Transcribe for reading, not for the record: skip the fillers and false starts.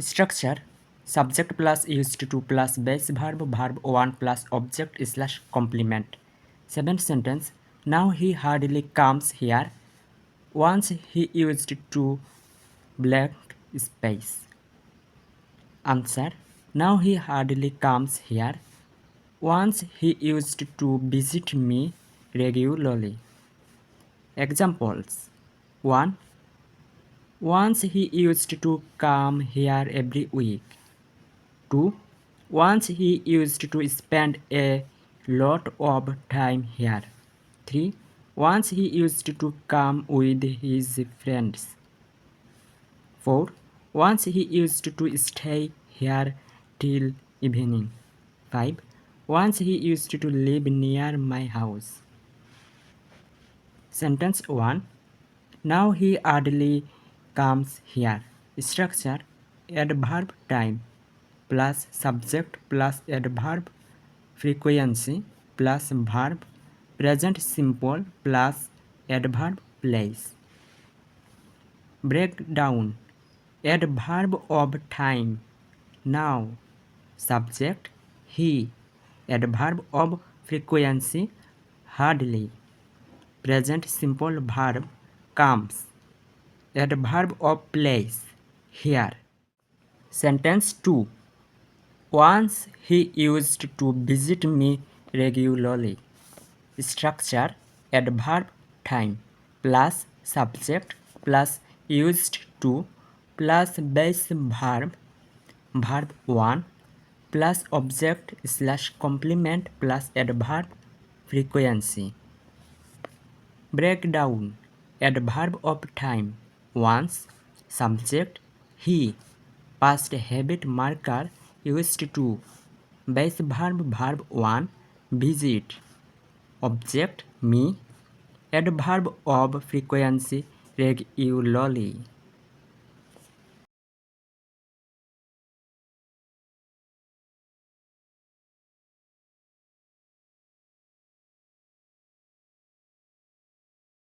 Structure: subject plus used to plus base verb, verb 1 plus object slash complement. 7th sentence. Now he hardly comes here. Once he used to blank space. Answer: now he hardly comes here. Once he used to visit me regularly. Examples: 1. Once he used to come here every week. 2. Once he used to spend a lot of time here. 3. Once he used to come with his friends. 4. Once he used to stay here till evening. 5. Once he used to live near my house. Sentence 1. Now he hardly comes here. Structure: adverb time plus subject plus adverb frequency plus verb present simple plus adverb place. Breakdown: adverb of time now, subject he, adverb of frequency hardly, present simple verb comes, adverb of place here. Sentence 2. Once he used to visit me regularly. Structure: adverb time plus subject plus used to plus base verb, verb 1 plus object slash complement plus adverb frequency. Breakdown: adverb of time once, subject he, past habit marker used to, base verb verb 1 visit, object me, adverb of frequency regularly.